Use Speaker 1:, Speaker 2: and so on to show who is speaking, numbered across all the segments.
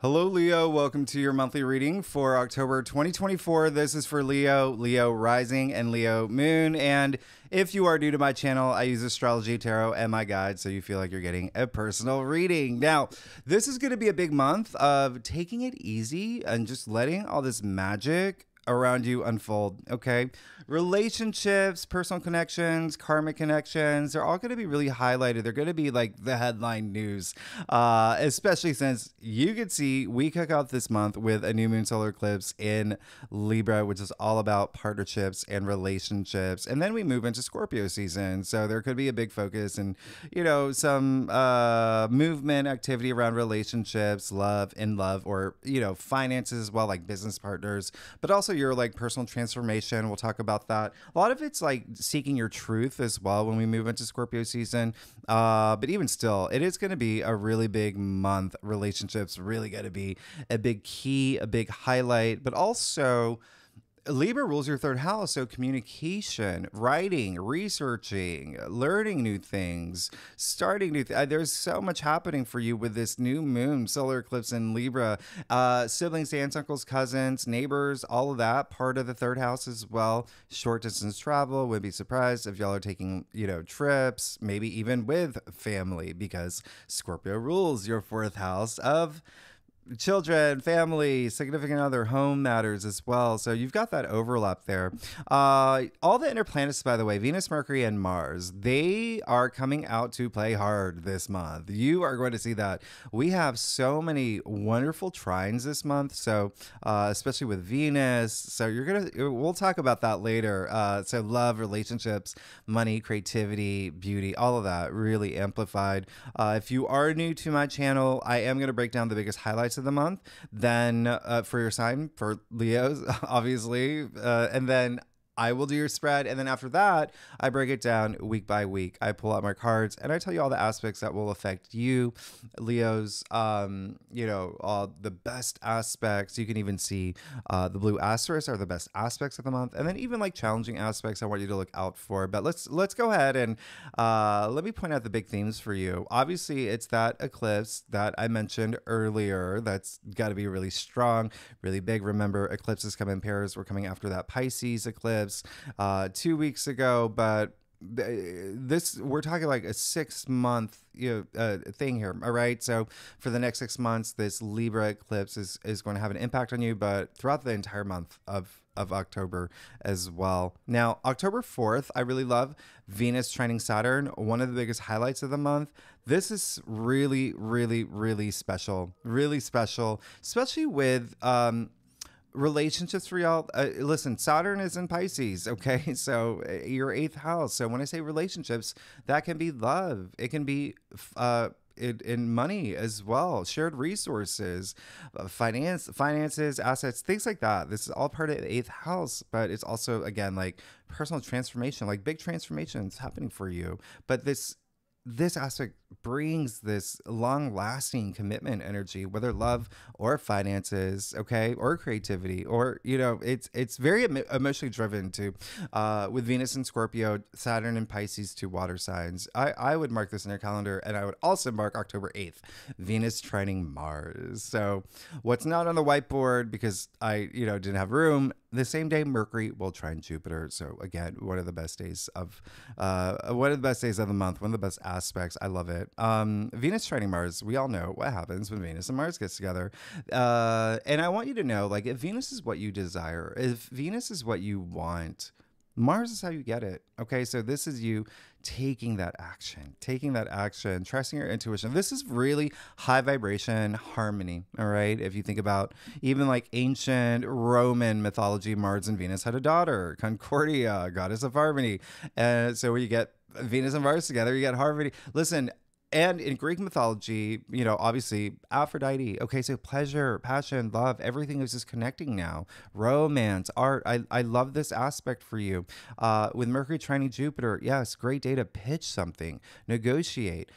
Speaker 1: Hello, Leo. Welcome to your monthly reading for October 2024. This is for Leo, Leo rising, and Leo moon. And if you are new to my channel, I use astrology, tarot, and my guide, so you feel like you're getting a personal reading. Now, this is going to be a big month of taking it easy and just letting all this magic around you unfold. Okay, relationships, personal connections, karmic connections, they're all going to be really highlighted. They're going to be like the headline news, especially since you could see we kick off this month with a new moon solar eclipse in Libra, which is all about partnerships and relationships, and then we move into Scorpio season, so there could be a big focus and some movement activity around relationships, love, or finances as well, like business partners, but also your like personal transformation. We'll talk about that. A lot of it's like seeking your truth as well when we move into Scorpio season. But even still, it is going to be a really big month. Relationships really going to be a big key, a big highlight, but also Libra rules your third house, so communication, writing, researching, learning new things, starting new there's so much happening for you with this new moon solar eclipse in Libra. Siblings, aunts, uncles, cousins, neighbors, all of that part of the third house as well. Short distance travel, would be surprised if y'all are taking, trips, maybe even with family, because Scorpio rules your fourth house of children, family, significant other, home matters as well. So you've got that overlap there. All the inner planets, by the way, Venus, Mercury, and Mars, they are coming out to play hard this month. You are going to see that. We have so many wonderful trines this month. So especially with Venus. So we'll talk about that later. So love, relationships, money, creativity, beauty, all of that really amplified. If you are new to my channel, I am going to break down the biggest highlights of the month, then for your sign, for Leos, obviously, and then I will do your spread, and then after that, I break it down week by week. I pull out my cards, and I tell you all the aspects that will affect you, Leos. All the best aspects. You can even see the blue asterisks are the best aspects of the month, and then even like challenging aspects I want you to look out for. But let's go ahead and let me point out the big themes for you. Obviously, it's that eclipse that I mentioned earlier. That's got to be really strong, really big. Remember, eclipses come in pairs. We're coming after that Pisces eclipse 2 weeks ago, but we're talking like a 6-month thing here. All right, so for the next 6 months, this Libra eclipse is going to have an impact on you, but throughout the entire month of October as well. Now, October 4th, I really love Venus trining Saturn, one of the biggest highlights of the month. This is really, really, really special, especially with relationships for y'all. Listen, Saturn is in Pisces, okay? So your 8th house. So when I say relationships, that can be love. It can be in money as well, shared resources, finances, assets, things like that. This is all part of the 8th house, but it's also, again, like personal transformation, like big transformations happening for you. But this aspect brings this long-lasting commitment energy, whether love or finances, okay, or creativity, or it's very emotionally driven too. With Venus in Scorpio, Saturn and Pisces, 2 water signs. I would mark this in your calendar, and I would also mark October 8th, Venus trining Mars. So what's not on the whiteboard because I didn't have room. The same day, Mercury will trine Jupiter. So again, one of the best days of the month, one of the best aspects. I love it. Venus trining Mars, we all know what happens when Venus and Mars gets together. And I want you to know, like, if Venus is what you desire, if Venus is what you want, Mars is how you get it. Okay, so this is you taking that action, trusting your intuition. This is really high vibration harmony. All right, if you think about even like ancient Roman mythology, Mars and Venus had a daughter, Concordia, goddess of harmony. And so when you get Venus and Mars together, you get harmony. Listen, and in Greek mythology, obviously Aphrodite. Okay, so pleasure, passion, love, everything is just connecting now. Romance, art. I love this aspect for you. With Mercury trining Jupiter, yes, great day to pitch something, negotiate,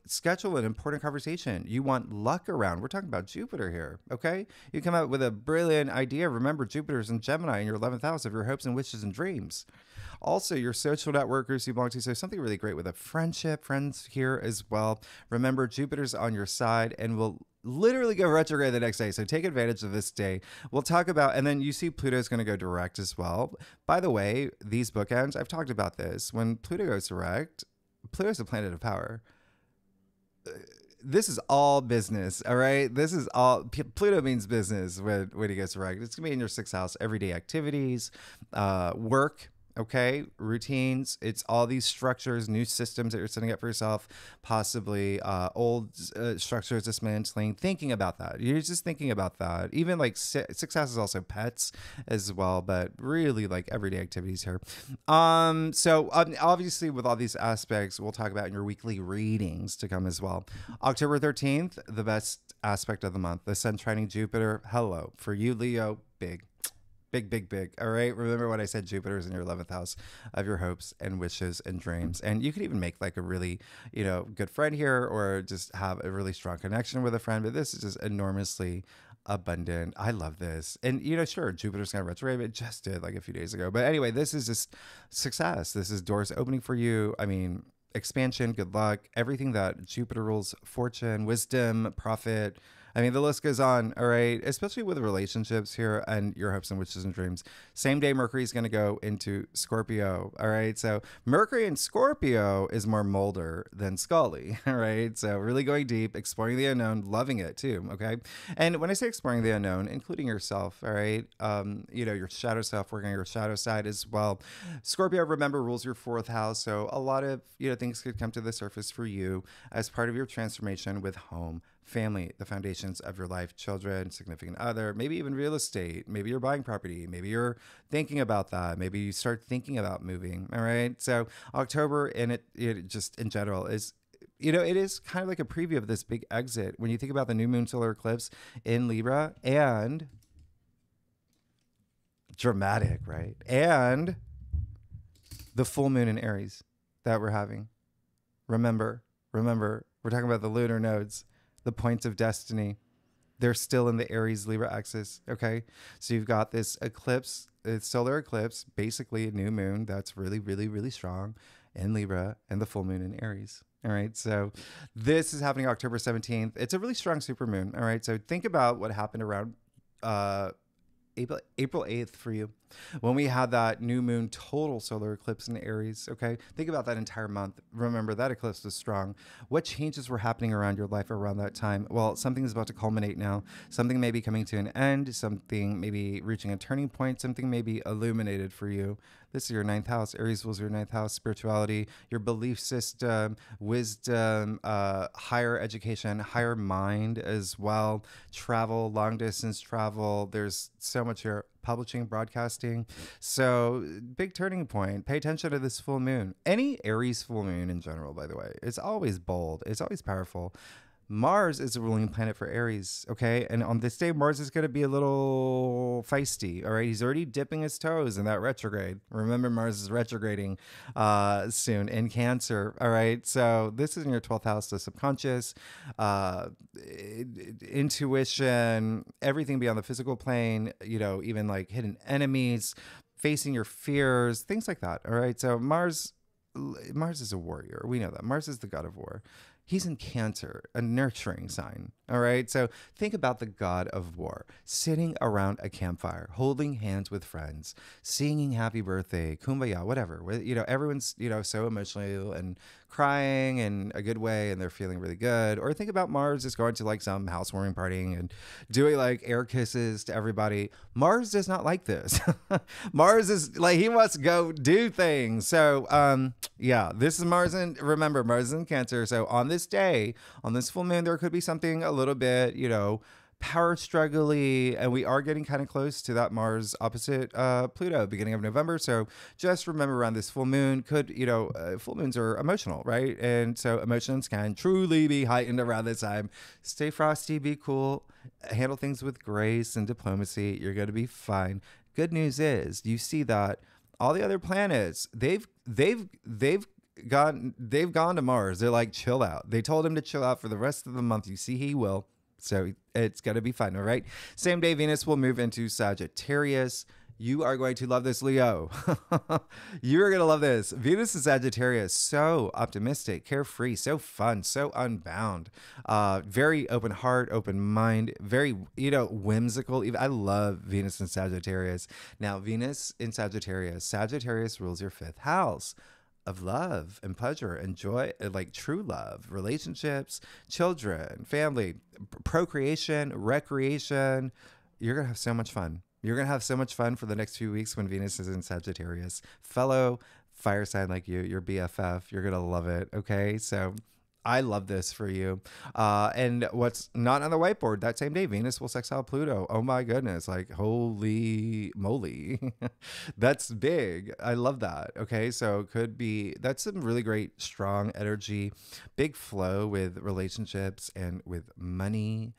Speaker 1: schedule an important conversation. You want luck around. We're talking about Jupiter here, okay? You come out with a brilliant idea. Remember, Jupiter's in Gemini in your 11th house of your hopes and wishes and dreams. Also, your social network groups you belong to. So something really great with a friends here as well. Remember, Jupiter's on your side and will literally go retrograde the next day. So take advantage of this day. We'll talk about, and then you see Pluto's going to go direct as well. By the way, these bookends, I've talked about this. When Pluto goes direct, Pluto's a planet of power. This is all business, all right? This is all, Pluto means business when he gets direct. It's going to be in your 6th house, everyday activities, work, okay, routines. It's all these structures, new systems that you're setting up for yourself, possibly old structures dismantling, thinking about that. You're just thinking about that. Even like 6th house is also pets as well, but really like everyday activities here. So obviously with all these aspects, we'll talk about in your weekly readings to come as well. October 13th, the best aspect of the month, the Sun trining Jupiter. Hello. For you, Leo, big. Big. All right. Remember what I said, Jupiter is in your 11th house of your hopes and wishes and dreams. And you could even make like a really, good friend here, or just have a really strong connection with a friend. But this is just enormously abundant. I love this. And, sure, Jupiter's going to retrograde. It just did like a few days ago. But anyway, this is just success. This is doors opening for you. I mean, expansion, good luck, everything that Jupiter rules, fortune, wisdom, profit. I mean, the list goes on, all right, especially with relationships here and your hopes and wishes and dreams. Same day, Mercury is going to go into Scorpio, all right? So Mercury in Scorpio is more Mulder than Scully, all right? So really going deep, exploring the unknown, loving it too, okay? And when I say exploring the unknown, including yourself, all right? Your shadow self, working on your shadow side as well. Scorpio, remember, rules your 4th house. So a lot of, things could come to the surface for you as part of your transformation with home, family, the foundations of your life, children, significant other, maybe even real estate. Maybe you're buying property. Maybe you're thinking about that. Maybe you start thinking about moving. All right. So October, and it just in general is, it is kind of like a preview of this big exit when you think about the new moon solar eclipse in Libra, and dramatic, right? And the full moon in Aries that we're having. Remember, we're talking about the lunar nodes, the points of destiny. They're still in the Aries Libra axis. Okay. So you've got this eclipse, it's solar eclipse, basically a new moon that's really, really, really strong in Libra, and the full moon in Aries. All right. So this is happening October 17th. It's a really strong supermoon. All right. So think about what happened around, April 8th for you, when we had that new moon total solar eclipse in Aries. Okay. Think about that entire month. Remember, that eclipse was strong. What changes were happening around your life around that time? Well, something is about to culminate now. Something may be coming to an end. Something may be reaching a turning point. Something may be illuminated for you. This is your 9th house. Aries was your 9th house. Spirituality, your belief system, wisdom, higher education, higher mind as well. Travel, long distance travel. There's so much here. Publishing, broadcasting. So big turning point. Pay attention to this full moon. Any Aries full moon in general, by the way, it's always bold. It's always powerful. Mars is a ruling planet for Aries, okay? And on this day, Mars is going to be a little feisty, all right? He's already dipping his toes in that retrograde. Remember, Mars is retrograding soon in Cancer, all right? So this is in your 12th house, the subconscious, intuition, everything beyond the physical plane, even like hidden enemies, facing your fears, things like that, all right? So Mars is a warrior. We know that. Mars is the god of war. He's in Cancer, a nurturing sign. All right. So think about the god of war sitting around a campfire, holding hands with friends, singing happy birthday, kumbaya, whatever. Everyone's, so emotional and crying in a good way, and they're feeling really good. Or think about Mars just going to like some housewarming party and doing like air kisses to everybody. Mars does not like this. Mars is like, he wants to go do things. So, this is Mars. And remember, Mars is in Cancer. So on this day, on this full moon, there could be something a little bit, power struggly, and we are getting kind of close to that Mars opposite Pluto beginning of November. So just remember, around this full moon full moons are emotional, right? And so emotions can truly be heightened around this time. Stay frosty, be cool, handle things with grace and diplomacy. You're going to be fine. Good news is you see that all the other planets, they've gone to Mars. They're like, chill out. They told him to chill out for the rest of the month. You see, he will. So it's going to be fun. All right. Same day, Venus will move into Sagittarius. You are going to love this, Leo. You're going to love this. Venus is Sagittarius. So optimistic, carefree, so fun, so unbound. Very open heart, open mind, very, whimsical. I love Venus in Sagittarius. Now, Venus in Sagittarius. Sagittarius rules your fifth house of love and pleasure and joy, like true love, relationships, children, family, procreation, recreation. You're going to have so much fun. You're going to have so much fun for the next few weeks when Venus is in Sagittarius. Fellow fire sign like you, your BFF, you're going to love it. Okay. So I love this for you. And what's not on the whiteboard that same day, Venus will sextile Pluto. Oh my goodness. Like, holy moly. That's big. I love that. Okay. So that's some really great, strong energy, big flow with relationships and with money,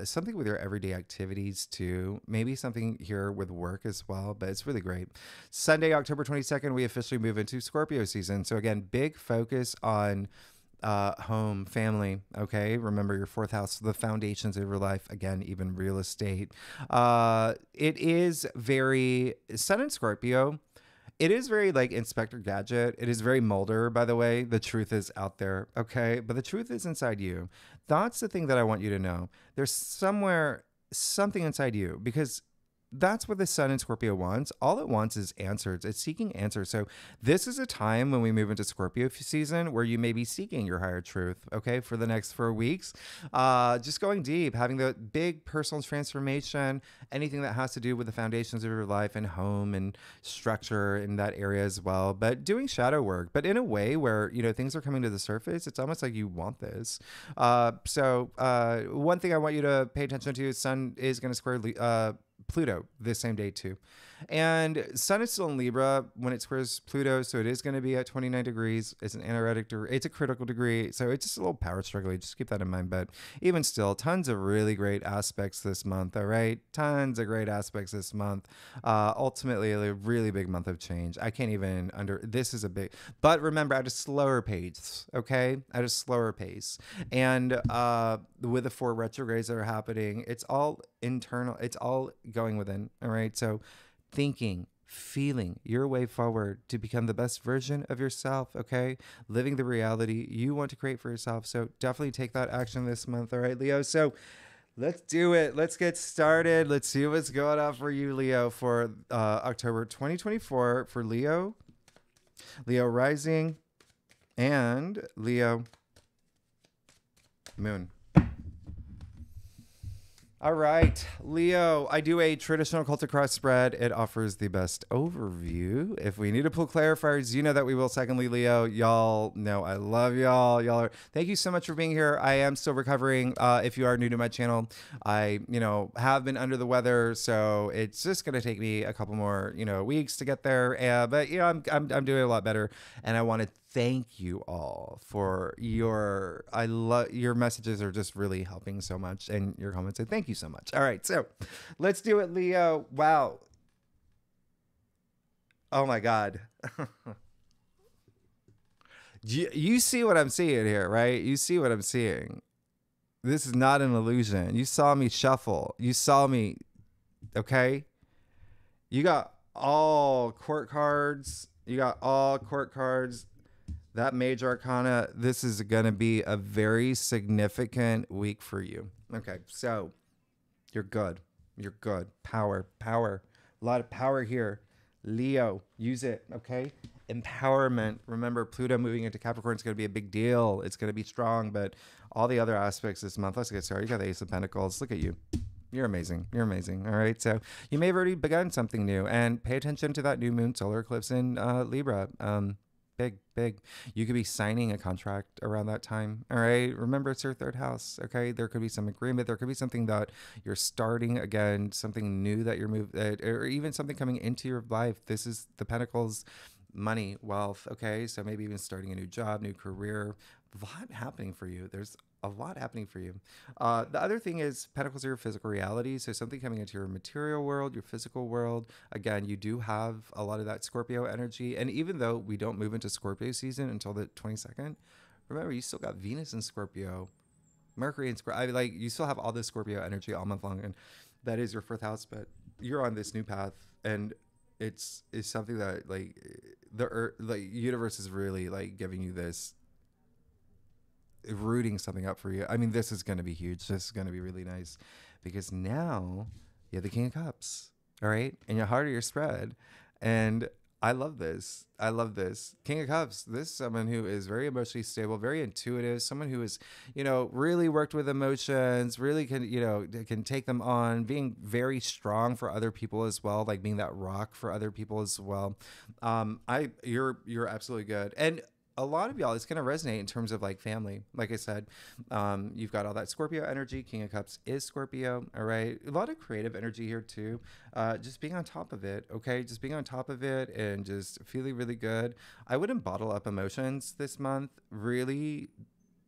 Speaker 1: something with your everyday activities too. Maybe something here with work as well, but it's really great. Sunday, October 22nd, we officially move into Scorpio season. So again, big focus on home, family. Okay. Remember your fourth house, the foundations of your life. Again, even real estate. It is very Sun in Scorpio. It is very like Inspector Gadget. It is very Mulder, by the way. The truth is out there. Okay. But the truth is inside you. That's the thing that I want you to know. There's something inside you, because that's what the Sun in Scorpio wants. All it wants is answers. It's seeking answers. So this is a time when we move into Scorpio season where you may be seeking your higher truth, okay, for the next 4 weeks. Just going deep, having the big personal transformation, anything that has to do with the foundations of your life and home and structure in that area as well. But doing shadow work, but in a way where, things are coming to the surface. It's almost like you want this. So one thing I want you to pay attention to is Sun is going to square Pluto this same day too. And Sun is still in Libra when it squares Pluto, so it is going to be at 29 degrees. It's an anaretic degree. It's a critical degree, so it's just a little power struggle. Just keep that in mind. But even still, tons of really great aspects this month, all right? Tons of great aspects this month. Ultimately, a really big month of change. I can't even this is a big, but remember, at a slower pace, okay? At a slower pace. And with the 4 retrogrades that are happening, it's all internal. It's all going within, all right? So thinking, feeling your way forward to become the best version of yourself, okay? Living the reality you want to create for yourself. So definitely take that action this month, all right, Leo? So let's do it. Let's get started. Let's see what's going on for you, Leo, for October 2024 for Leo rising, and Leo moon. All right, Leo, I do a traditional cultic cross spread. It offers the best overview. If we need to pull clarifiers, you know that we will. Secondly, Leo, y'all know I love y'all. Thank you so much for being here. I am still recovering. If you are new to my channel, I, have been under the weather, so it's just going to take me a couple more, weeks to get there. But I'm doing a lot better, and I want to thank you all for your messages are just really helping so much, and your comments. So thank you so much. All right, so let's do it, Leo. Wow. Oh my God. You see what I'm seeing here, right? You see what I'm seeing. This is not an illusion. You saw me shuffle. You saw me. Okay. You got all court cards. That major arcana, this is going to be a very significant week for you. Okay, so you're good. Power. A lot of power here. Leo, use it, okay? Empowerment. Remember, Pluto moving into Capricorn is going to be a big deal. It's going to be strong, but all the other aspects this month. Let's get started. You got the Ace of Pentacles. Look at you. You're amazing. All right. So you may have already begun something new, and pay attention to that new moon solar eclipse in Libra. Big. You could be signing a contract around that time. All right. Remember, it's your third house. Okay. There could be some agreement. There could be something that you're starting again, something new that you're or even something coming into your life. This is the Pentacles, money, wealth. Okay. So maybe even starting a new job, new career. A lot happening for you. There's a lot happening for you. The other thing is Pentacles are your physical reality. So something coming into your material world, your physical world. Again, you do have a lot of that Scorpio energy. And even though we don't move into Scorpio season until the 22nd, remember, you still got Venus in Scorpio, Mercury in Scorpio. You still have all this Scorpio energy all month long. And that is your fourth house, but you're on this new path. and it's something that like the universe is really like giving you this, rooting something up for you. I mean, this is going to be huge. This is going to be really nice because now you have the King of Cups, all right? And your heart of your spread. And I love this. I love this. King of Cups, this is someone who is very emotionally stable, very intuitive, someone who is, really worked with emotions, really can take them on, being very strong for other people as well, like being that rock for other people as well. You're absolutely good. And a lot of y'all, it's going to resonate in terms of like family. Like I said, you've got all that Scorpio energy. King of Cups is Scorpio. All right. A lot of creative energy here too. Just being on top of it. Okay. Just being on top of it and just feeling really good. I wouldn't bottle up emotions this month. Really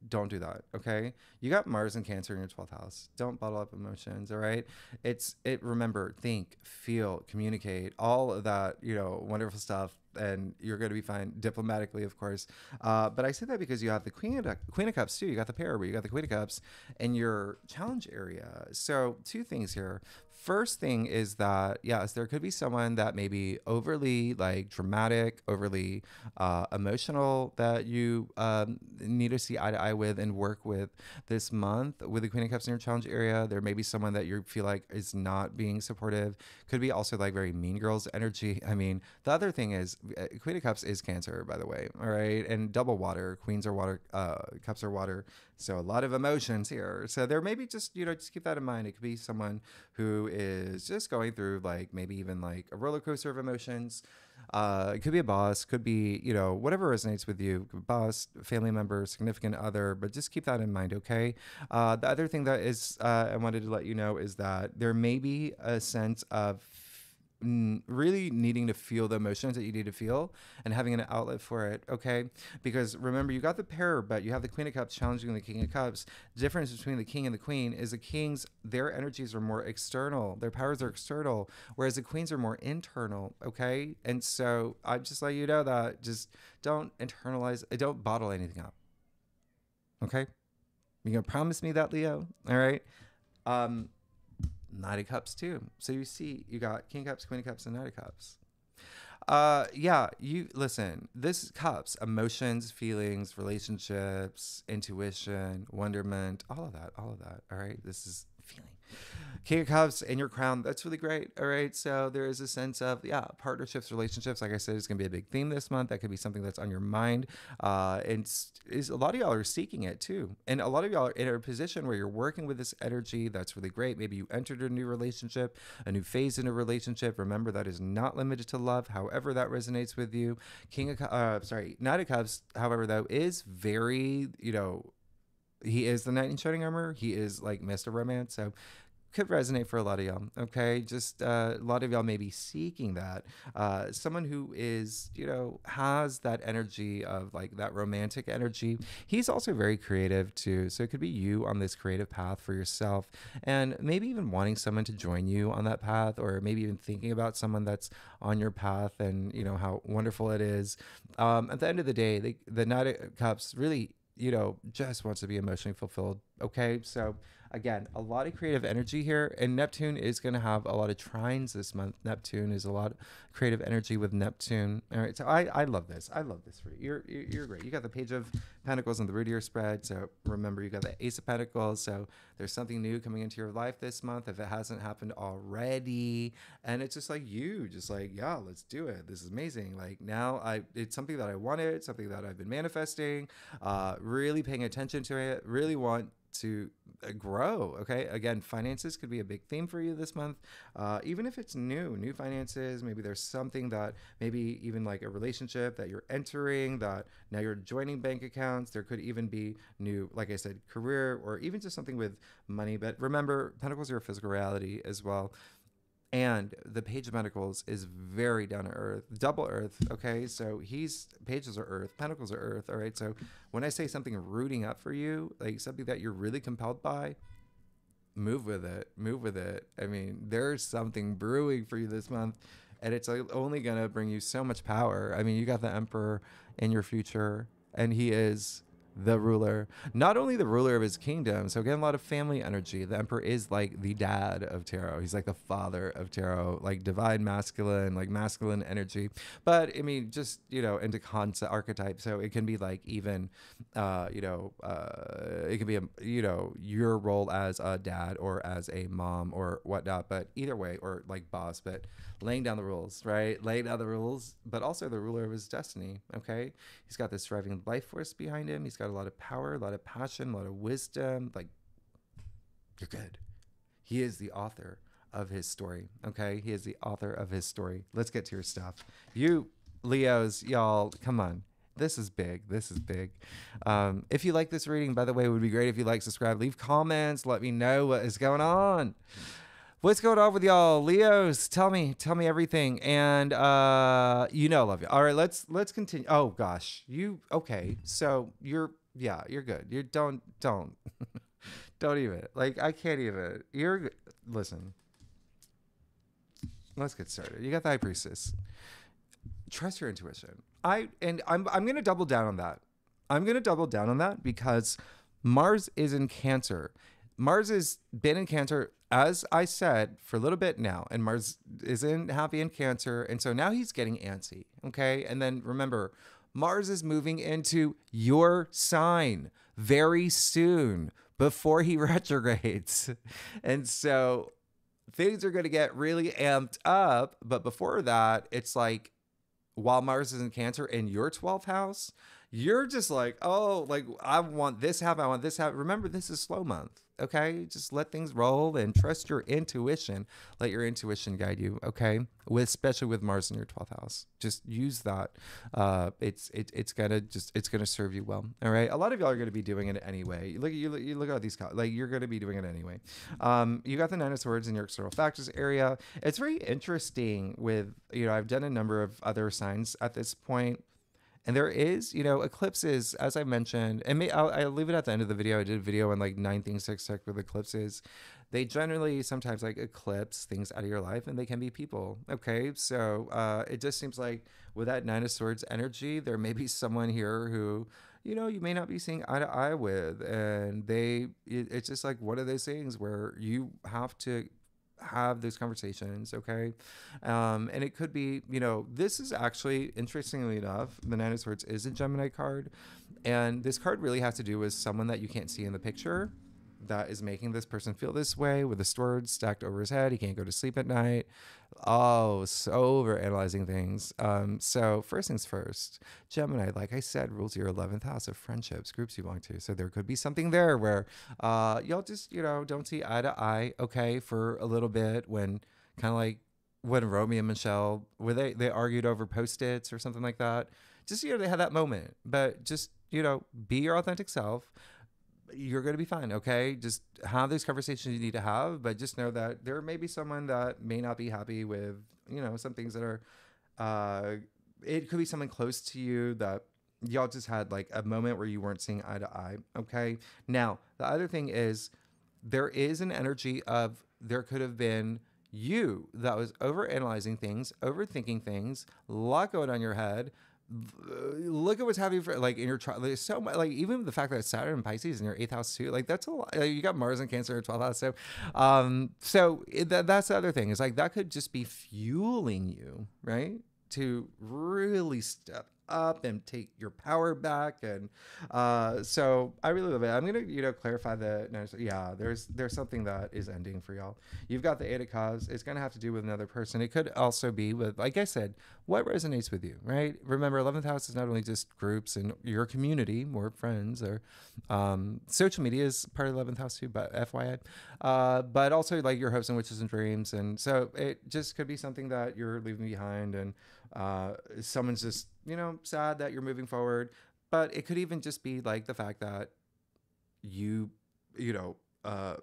Speaker 1: don't do that. Okay. You got Mars and Cancer in your 12th house. Don't bottle up emotions. All right. Remember, think, feel, communicate, all of that, wonderful stuff. And you're going to be fine diplomatically, of course. But I say that because you have the Queen of Cups too. You got the pair, but you got the Queen of Cups in your challenge area. So 2 things here. First thing is that, yes, there could be someone that may be overly like dramatic, overly emotional that you need to see eye to eye with and work with this month. With the Queen of Cups in your challenge area, there may be someone that you feel like is not being supportive. Could be also like very mean girls energy. I mean, the other thing is Queen of Cups is Cancer, by the way. All right. And double water. Queens are water. Cups are water. So a lot of emotions here. So there may be just keep that in mind. It could be someone who is just going through like maybe even like a roller coaster of emotions. It could be a boss, could be, whatever resonates with you, boss, family member, significant other, but just keep that in mind. Okay. The other thing that is, I wanted to let you know is that there may be a sense of really needing to feel the emotions that you need to feel and having an outlet for it. Okay. Because remember, you got the pair, but you have the Queen of Cups challenging the King of Cups. The difference between the King and the Queen is the Kings, their energies are more external, their powers are external, whereas the Queens are more internal. Okay. And so I just let you know that just don't internalize, don't bottle anything up. Okay. You gonna promise me that, Leo? All right. Knight of Cups too. So you see, you got King of Cups, Queen of Cups, and Knight of Cups. You listen, this cups, emotions, feelings, relationships, intuition, wonderment, all of that. All right. This is feeling. King of Cups and your crown, that's really great. All right. So there is a sense of, partnerships, relationships. Like I said, it's going to be a big theme this month. That could be something that's on your mind. And a lot of y'all are seeking it too. And a lot of y'all are in a position where you're working with this energy. That's really great. Maybe you entered a new relationship, a new phase in a relationship. Remember, that is not limited to love. However that resonates with you. Knight of Cups, however, though, is very, he is the knight in shining armor. He is like Mr. Romance. So could resonate for a lot of y'all. Okay. Just a lot of y'all may be seeking that. Someone who is, has that energy of like that romantic energy. He's also very creative too. So it could be you on this creative path for yourself and maybe even wanting someone to join you on that path, or maybe even thinking about someone that's on your path and how wonderful it is. At the end of the day, the Knight of Cups really, just wants to be emotionally fulfilled. Okay. So again, a lot of creative energy here, and Neptune is going to have a lot of trines this month. Neptune is a lot of creative energy with Neptune. All right. So I love this. I love this for you. You're great. You got the Page of Pentacles on the root of your spread. So remember, you got the Ace of Pentacles. So there's something new coming into your life this month if it hasn't happened already. And it's just like let's do it. This is amazing. Like now it's something that I wanted, something that I've been manifesting, really paying attention to it, really want to grow. Okay. Again, finances could be a big theme for you this month. Even if it's new finances, maybe there's something that maybe even like a relationship that you're entering that now you're joining bank accounts. There could even be new, like I said, career, or even just something with money. But remember, Pentacles are a physical reality as well. And the Page of Pentacles is very down to earth, double earth. Okay. So pages are earth, Pentacles are earth. All right. So when I say something rooting up for you, like something that you're really compelled by, move with it. I mean, there's something brewing for you this month, and it's only going to bring you so much power. I mean, you got the Emperor in your future, and he is the ruler, not only the ruler of his kingdom. So again, a lot of family energy. The Emperor is like the dad of tarot. He's like the father of tarot, like divine masculine, like masculine energy. But I mean, just, you know, into concept archetype. So it can be like even, it can be, you know, your role as a dad or as a mom or whatnot. But either way, or like boss, but laying down the rules, right? Laying down the rules, but also the ruler of his destiny. Okay. He's got this driving life force behind him. He's got a lot of power, a lot of passion, a lot of wisdom. Like, you're good. He is the author of his story. Okay. He is the author of his story. Let's get to your stuff. You Leos, y'all, come on. This is big. This is big. If you like this reading, by the way, it would be great if you like, subscribe, leave comments, let me know what is going on. What's going on with y'all, Leos? Tell me everything. And you know, I love you. All right, let's continue. Oh gosh, okay? So you're good. You don't don't even, like, I can't even. Listen. Let's get started. You got the High Priestess. Trust your intuition. I'm gonna double down on that. I'm gonna double down on that because Mars is in Cancer. Mars has been in Cancer, as I said, for a little bit now, and Mars isn't happy in Cancer, and so now he's getting antsy, okay? And then remember, Mars is moving into your sign very soon before he retrogrades. And so things are going to get really amped up, but before that, it's like, while Mars is in Cancer in your 12th house, you're just like, oh, like, I want this happen. I want this happen. Remember, this is slow month. Okay. Just let things roll and trust your intuition. Let your intuition guide you. Okay. Especially with Mars in your 12th house, just use that. It's gonna serve you well. All right. A lot of y'all are going to be doing it anyway. You look at these, like, you're going to be doing it anyway. You got the Nine of Swords in your external factors area. It's very interesting with, you know, I've done a number of other signs at this point. And there is, you know, eclipses, as I mentioned, and I'll leave it at the end of the video. I did a video on like 9 things to expect with eclipses. They generally sometimes like eclipse things out of your life, and they can be people. Okay. So it just seems like with that Nine of Swords energy, there may be someone here who, you know, you may not be seeing eye to eye with. And it's just like one of those things where you have to have those conversations, okay? And it could be, you know, this is actually, interestingly enough, the Nine of Swords is a Gemini card, and this card really has to do with someone that you can't see in the picture that is making this person feel this way, with the swords stacked over his head. He can't go to sleep at night. Oh, so over analyzing things. So first things first, Gemini, like I said, rules your 11th house of friendships, groups you belong to. So there could be something there where y'all just, you know, don't see eye to eye, okay, for a little bit, when kind of like when Romeo and Michelle, where they argued over Post-its or something like that. Just, you know, they had that moment, but just, you know, be your authentic self. You're going to be fine. Okay. Just have these conversations you need to have, but just know that there may be someone that may not be happy with, you know, some things that are, it could be someone close to you that y'all just had like a moment where you weren't seeing eye to eye. Okay. Now, the other thing is there is an energy of, there could have been you that was over analyzing things, overthinking things, a lot going on in your head. Look at what's happening for, like, in your chart. There's so much, like, even the fact that Saturn and Pisces in your 8th house too, like, that's a lot. Like, you got Mars and Cancer in your 12th house. So that's the other thing, is like, that could just be fueling you, right, to really step up and take your power back. And so I really love it. I'm gonna, you know, clarify that. Yeah, there's something that is ending for y'all. You've got the Eight of Cups. It's gonna have to do with another person. It could also be with, like I said, what resonates with you, right? Remember, 11th house is not only just groups and your community, more friends, or social media is part of the 11th house too, but FYI, but also like your hopes and wishes and dreams. And so it just could be something that you're leaving behind, and someone's just, you know, sad that you're moving forward. But it could even just be like the fact that you know,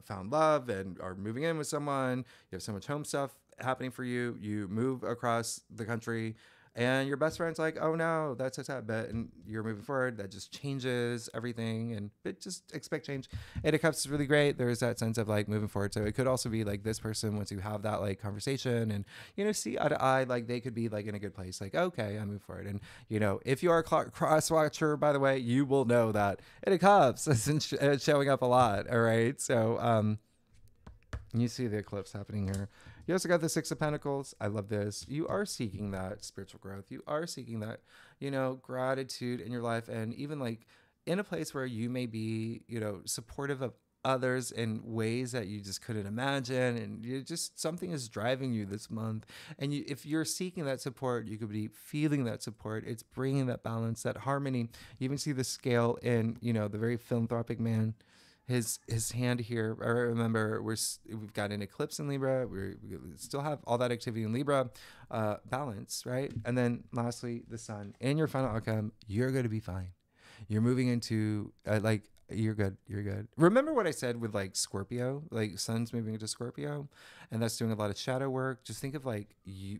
Speaker 1: found love and are moving in with someone. You have so much home stuff happening for you. You move across the country, And your best friend's like, oh no, that's a bit, and you're moving forward. That just changes everything, and it just expect change. Eight of Cups is really great. There's that sense of like moving forward. So it could also be like this person, once you have that like conversation and, you know, see eye to eye, like they could be like in a good place. Like, okay, I move forward. And, you know, if you are a cross watcher, by the way, you will know that Eight of Cups is showing up a lot. All right. So, you see the eclipse happening here. You also got the Six of Pentacles. I love this. You are seeking that spiritual growth. You are seeking that, you know, gratitude in your life. And even like in a place where you may be, you know, supportive of others in ways that you just couldn't imagine. And you just, something is driving you this month. And you, if you're seeking that support, you could be feeling that support. It's bringing that balance, that harmony. You even see the scale in, you know, the very philanthropic man. His hand here. I remember we've got an eclipse in Libra. We still have all that activity in Libra, balance, right? And then lastly, the sun. In your final outcome, you're going to be fine. You're moving into you're good. You're good. Remember what I said with like Scorpio, like sun's moving into Scorpio, and that's doing a lot of shadow work. Just think of like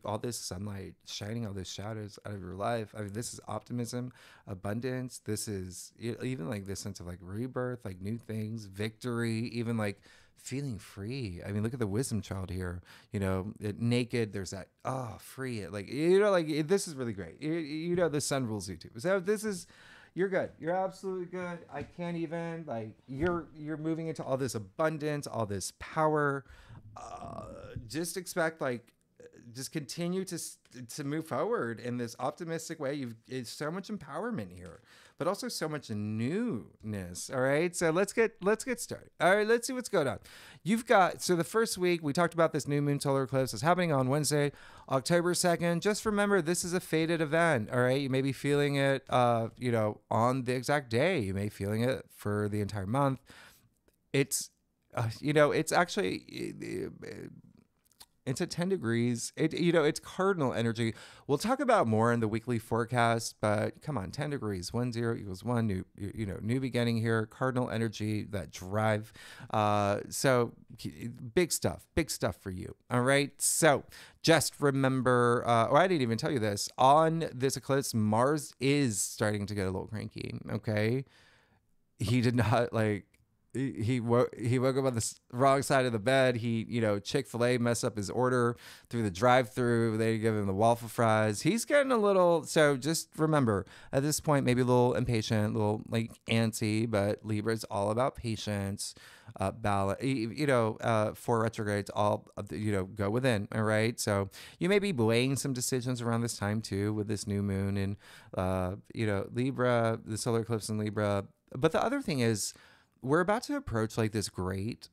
Speaker 1: all this sunlight shining all those shadows out of your life. I mean, this is optimism, abundance. This is even like this sense of like rebirth, like new things, victory, even like feeling free. I mean, look at the wisdom child here, you know, naked. There's that, free. Like, you know, like this is really great. You know, the sun rules you too. So this is, you're good. You're absolutely good. I can't even like you're moving into all this abundance, all this power. Just expect like just continue to move forward in this optimistic way. It's so much empowerment here, but also so much newness. All right. So let's get started. All right. Let's see what's going on. You've got, so the first week we talked about this new moon solar eclipse is happening on Wednesday, October 2nd. Just remember, this is a fated event. All right. You may be feeling it, you know, on the exact day. You may be feeling it for the entire month. It's, you know, it's actually, it's at 10 degrees. You know, it's cardinal energy. We'll talk about more in the weekly forecast, but come on, 10 degrees, 10 equals one, new beginning here, cardinal energy, that drive. So big stuff for you. All right. So just remember, I didn't even tell you this, on this eclipse, Mars is starting to get a little cranky. Okay. He did not like, he woke up on the wrong side of the bed. He, you know, Chick-fil-A messed up his order through the drive-through. They give him the waffle fries. He's getting a little, so just remember at this point, maybe a little impatient, a little like antsy, but Libra is all about patience, balance, you know, for retrogrades, all, you know, go within. All right. So you may be weighing some decisions around this time too, with this new moon and, you know, Libra, the solar eclipse in Libra. But the other thing is, we're about to approach like this great,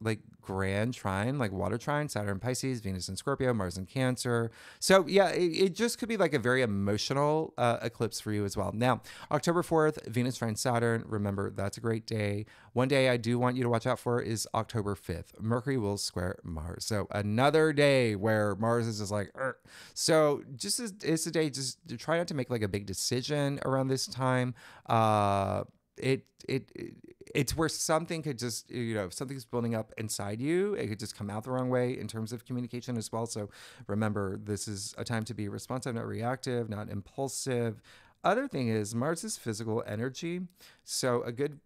Speaker 1: like grand trine, like water trine, Saturn, Pisces, Venus in Scorpio, Mars in Cancer. So yeah, it just could be like a very emotional eclipse for you as well. Now, October 4th, Venus trine Saturn. Remember, that's a great day. One day I do want you to watch out for is October 5th. Mercury will square Mars. So another day where Mars is just like, Argh. So just it's a day, just try not to make like a big decision around this time. It's where something could just, you know, if something's building up inside you, it could just come out the wrong way in terms of communication as well. So remember, this is a time to be responsive, not reactive, not impulsive. Other thing is Mars is physical energy. So a good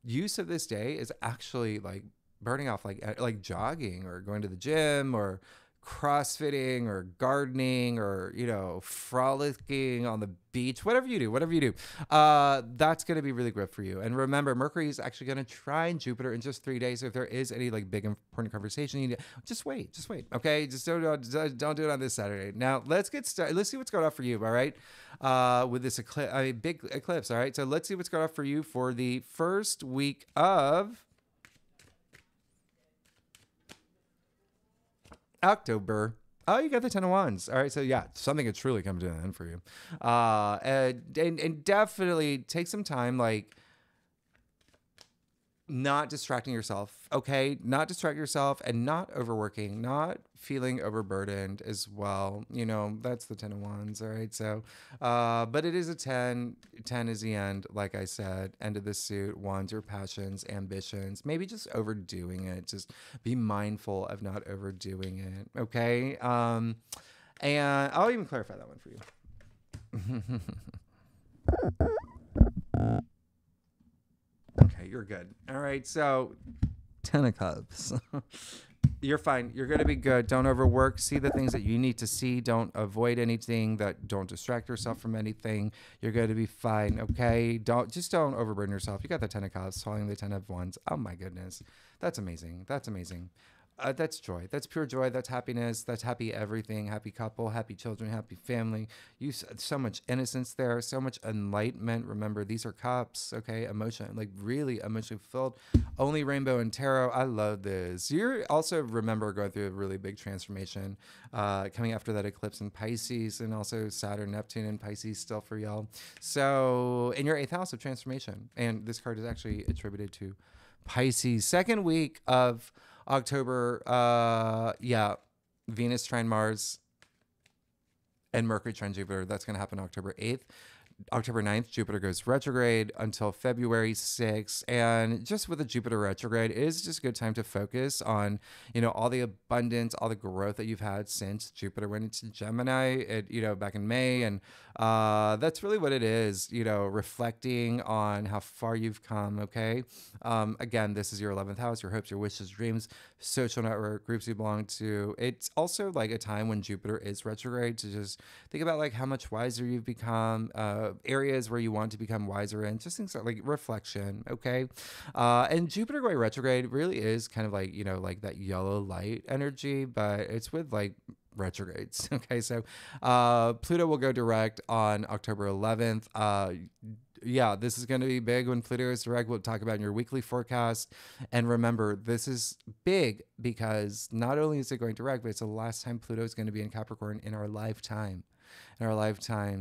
Speaker 1: use of this day is actually like burning off like jogging or going to the gym or crossfitting or gardening or, you know, frolicking on the beach, whatever you do, that's going to be really good for you. And remember, Mercury is actually going to trine Jupiter in just 3 days. So if there is any like big important conversation, you need to just wait. Okay. Just don't do it on this Saturday. Now let's get started. Let's see what's going on for you. All right. With this big eclipse. All right. So let's see what's going on for you for the first week of October. Oh, you got the 10 of Wands. All right. So yeah, something could truly come to an end for you. And definitely take some time, like not distracting yourself. Okay. Not distract yourself and not overworking, not feeling overburdened as well. You know, that's the 10 of Wands. All right. So, but it is a 10. 10 is the end. Like I said, end of the suit. Wands, your passions, ambitions, maybe just overdoing it. Just be mindful of not overdoing it. Okay. And I'll even clarify that one for you. Okay, you're good. All right, so 10 of Cups. You're fine. You're going to be good. Don't overwork. See the things that you need to see. Don't avoid anything. Don't distract yourself from anything. You're going to be fine. Okay. Don't overburden yourself. You got the 10 of Cups, following the 10 of Wands. Oh my goodness. That's amazing. That's amazing. That's joy. That's pure joy. That's happiness. That's happy everything. Happy couple, happy children, happy family. So much innocence there, so much enlightenment. Remember, these are cups, okay? Emotion, like really emotionally fulfilled. Only rainbow and tarot. I love this. You're also, remember, going through a really big transformation coming after that eclipse in Pisces, and also Saturn, Neptune in Pisces still for y'all. So in your 8th house of transformation. And this card is actually attributed to Pisces. Second week of October, Venus trine Mars and Mercury trine Jupiter. That's going to happen October 8th. October 9th, Jupiter goes retrograde until February 6th. And just with the Jupiter retrograde, it is just a good time to focus on, all the abundance, all the growth that you've had since Jupiter went into Gemini, back in May. And that's really what it is, reflecting on how far you've come, okay? Again, this is your 11th house, your hopes, your wishes, dreams, social network, groups you belong to. It's also like a time when Jupiter is retrograde to just think about like how much wiser you've become, areas where you want to become wiser in, just things like reflection, okay? And Jupiter going retrograde really is kind of like, like that yellow light energy, but it's with like retrogrades. Okay, so Pluto will go direct on October 11th. This is going to be big when Pluto is direct. We'll talk about in your weekly forecast. And remember, this is big because not only is it going direct, but it's the last time Pluto is going to be in Capricorn in our lifetime.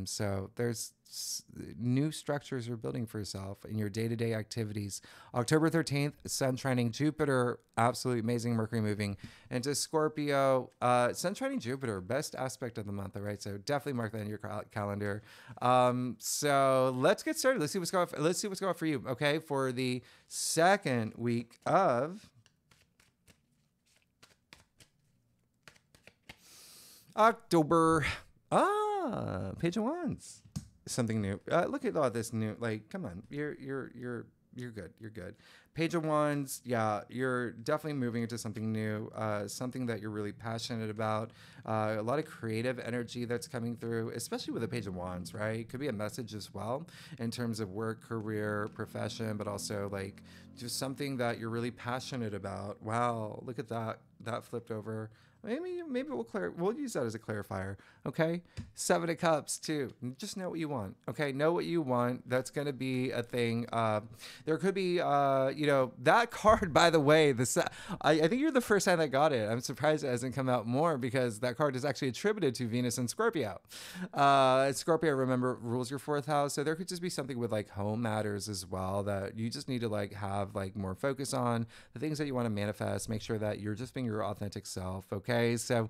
Speaker 1: So there's new structures you're building for yourself in your day-to-day activities. October 13th, Sun trining Jupiter, absolutely amazing. Mercury moving into Scorpio. Sun trining Jupiter, best aspect of the month, all right? So definitely mark that in your calendar. So let's get started. Let's see what's going on for you, okay? For the second week of October. Page of Wands. Something new. Look at all this new. Like, come on, you're good. You're good. Page of Wands. Yeah, you're definitely moving into something new. Something that you're really passionate about. A lot of creative energy that's coming through, especially with the Page of Wands. Right? It could be a message as well in terms of work, career, profession, but also like just something that you're really passionate about. Wow, look at that. That flipped over. Maybe we'll use that as a clarifier. Okay, 7 of Cups too. Just know what you want. Okay, know what you want. That's gonna be a thing. There could be, that card. By the way, I think you're the first time that got it. I'm surprised it hasn't come out more because that card is actually attributed to Venus and Scorpio. Scorpio, remember, rules your 4th house, so there could just be something with like home matters as well that you just need to like have like more focus on the things that you want to manifest. Make sure that you're just being your authentic self. Okay, so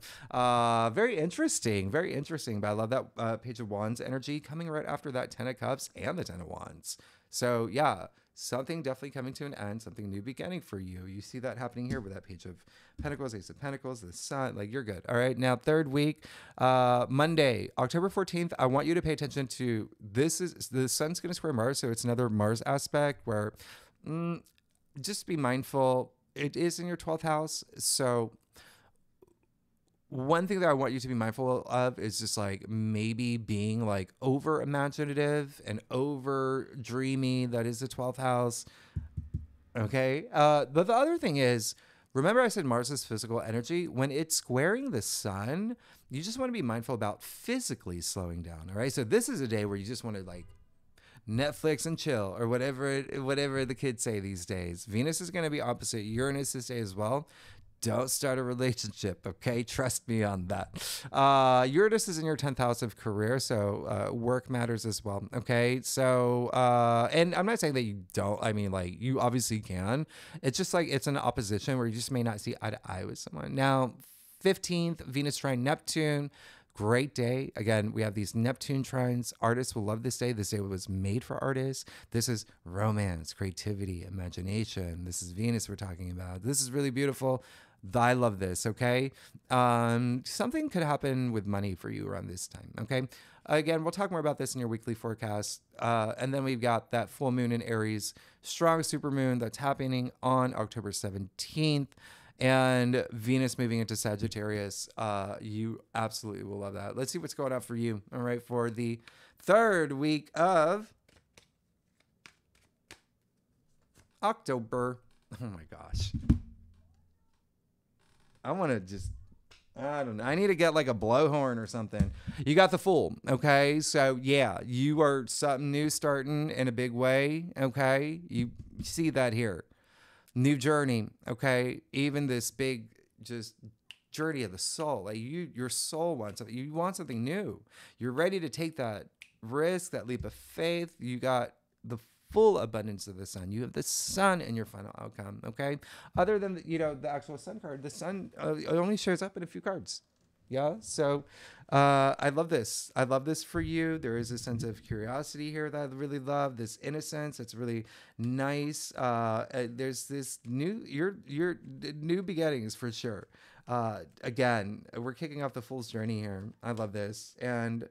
Speaker 1: very interesting. But I love that Page of Wands energy coming right after that 10 of Cups and the 10 of Wands. So yeah, something definitely coming to an end, something new beginning for you. You see that happening here with that Page of Pentacles, Ace of Pentacles, the Sun. Like, you're good. All right, now third week, Monday, October 14th. I want you to pay attention to this. Is the Sun's going to square Mars, so it's another Mars aspect where just be mindful. It is in your 12th house, so one thing that I want you to be mindful of is just like maybe being like over imaginative and over dreamy. That is the 12th house. Okay. But the other thing is, remember I said Mars is physical energy. When it's squaring the Sun, you just want to be mindful about physically slowing down. All right. So this is a day where you just want to like Netflix and chill, or whatever the kids say these days. Venus is going to be opposite Uranus this day as well. Don't start a relationship, okay? Trust me on that. Uranus is in your 10th house of career, so work matters as well, okay? So, and I'm not saying that you don't. I mean, like, you obviously can. It's just like it's an opposition where you just may not see eye to eye with someone. Now, 15th, Venus trine Neptune. Great day. Again, we have these Neptune trines. Artists will love this day. This day was made for artists. This is romance, creativity, imagination. This is Venus we're talking about. This is really beautiful. I love this, okay? Something could happen with money for you around this time, okay? Again, we'll talk more about this in your weekly forecast. And then we've got that full moon in Aries, strong supermoon that's happening on October 17th. And Venus moving into Sagittarius. You absolutely will love that. Let's see what's going on for you, all right, for the third week of October. Oh my gosh. I want to just, I don't know. I need to get like a blowhorn or something. You got the Fool, okay? So yeah, you are something new starting in a big way, okay? You see that here. New journey, okay? Even this big just journey of the soul. Like your soul wants something. You want something new. You're ready to take that risk, that leap of faith. You got the full abundance of the sun. You have the sun in your final outcome, okay? Other than, the actual sun card, the sun only shows up in a few cards. Yeah, so I love this. I love this for you. There is a sense of curiosity here that I really love. This innocence. It's really nice. There's this your new beginnings for sure. Again, we're kicking off the Fool's journey here. I love this. And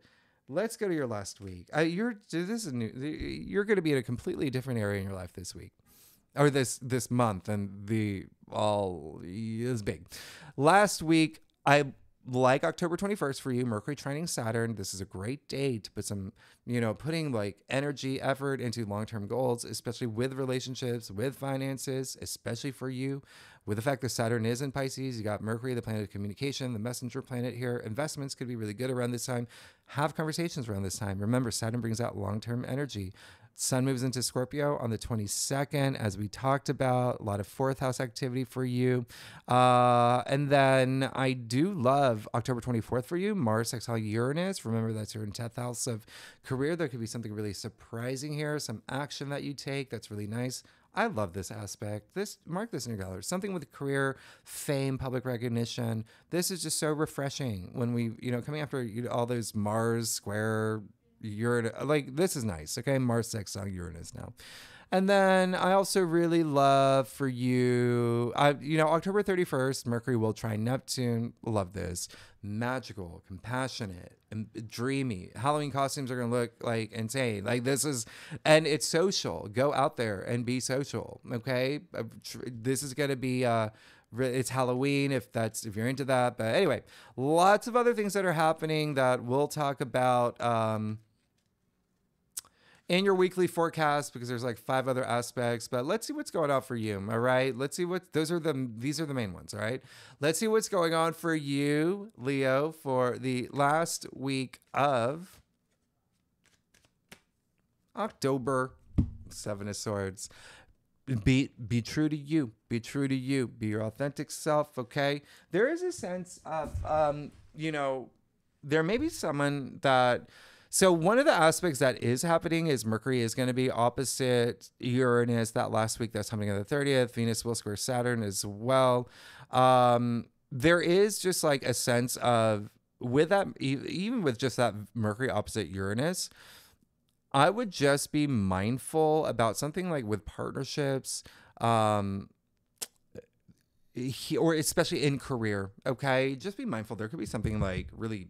Speaker 1: let's go to your last week. This is new. You're going to be in a completely different area in your life this week, or this month, and all is big. Last week, I like October 21st for you, Mercury trining Saturn. This is a great day to put some, putting like energy, effort into long-term goals, especially with relationships, with finances, especially for you. With the fact that Saturn is in Pisces, you got Mercury, the planet of communication, the messenger planet here. Investments could be really good around this time. Have conversations around this time. Remember, Saturn brings out long-term energy. Sun moves into Scorpio on the 22nd, as we talked about. A lot of fourth house activity for you. And then I do love October 24th for you. Mars sextile Uranus. Remember, that's your 10th house of career. There could be something really surprising here, some action that you take that's really nice. I love this aspect. Mark this in your calendar. Something with career, fame, public recognition. This is just so refreshing when we, coming after all those Mars square Uranus, like this is nice. Okay, Mars sextile Uranus now. And then I also really love for you, October 31st, Mercury will trine Neptune. Love this. Magical, compassionate, and dreamy. Halloween costumes are going to look like insane. Like this is, and it's social. Go out there and be social. Okay. This is going to be, it's Halloween if you're into that. But anyway, lots of other things that are happening that we'll talk about, in your weekly forecast, because there's like 5 other aspects, but let's see what's going on for you. All right. Let's see these are the main ones. All right. Let's see what's going on for you, Leo, for the last week of October. 7 of Swords. Be true to you. Be true to you. Be your authentic self. Okay. There is a sense of, there may be someone that, so one of the aspects that is happening is Mercury is going to be opposite Uranus that last week. That's happening on the 30th. Venus will square Saturn as well. There is just like a sense of, with that, even with just that Mercury opposite Uranus, I would just be mindful about something like with partnerships, or especially in career. Okay. Just be mindful. There could be something like really,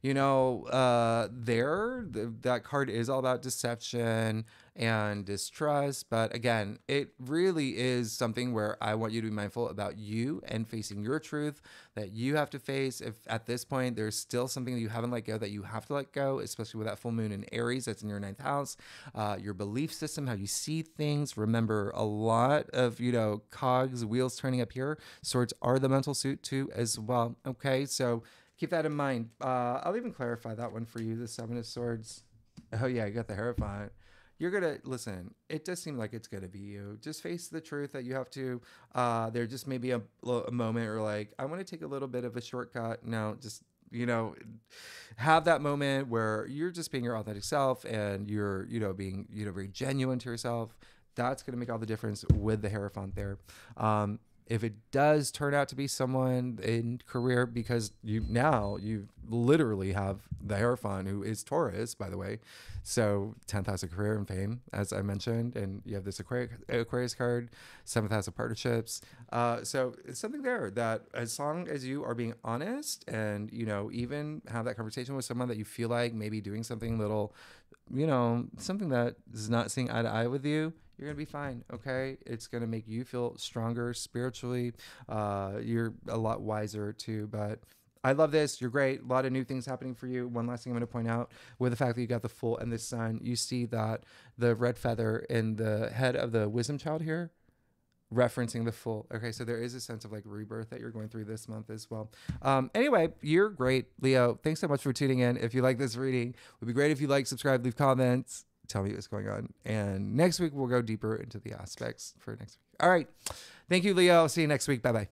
Speaker 1: that card is all about deception and distrust. But again, it really is something where I want you to be mindful about you and facing your truth that you have to face. If at this point, there's still something that you haven't let go that you have to let go, especially with that full moon in Aries, that's in your 9th house, your belief system, how you see things. Remember, a lot of, cogs, wheels turning up here. Swords are the mental suit too as well. Okay. So keep that in mind. I'll even clarify that one for you, the 7 of Swords. Oh, yeah, you got the Hierophant. You're going to, listen, it does seem like it's going to be you. Just face the truth that you have to. There just may be a moment or like, I want to take a little bit of a shortcut. No, just, have that moment where you're just being your authentic self and you're, being, very genuine to yourself. That's going to make all the difference with the Hierophant there. If it does turn out to be someone in career, because you've literally have the Hierophant, who is Taurus, by the way. So 10th house of career and fame, as I mentioned, and you have this Aquarius card, 7th house of partnerships. So it's something there that as long as you are being honest and, you know, even have that conversation with someone that you feel like maybe doing something little, you know, something that is not seeing eye to eye with you, you're going to be fine. Okay. It's going to make you feel stronger spiritually. You're a lot wiser too, but I love this. You're great. A lot of new things happening for you. One last thing I'm going to point out with the fact that you got the full and the sun, you see that the red feather in the head of the wisdom child here, referencing the full. Okay. So there is a sense of like rebirth that you're going through this month as well. Anyway, you're great, Leo. Thanks so much for tuning in. If you like this reading, it would be great if you like, subscribe, leave comments, tell me what's going on. And next week, we'll go deeper into the aspects for next week. All right. Thank you, Leo. See you next week. Bye-bye.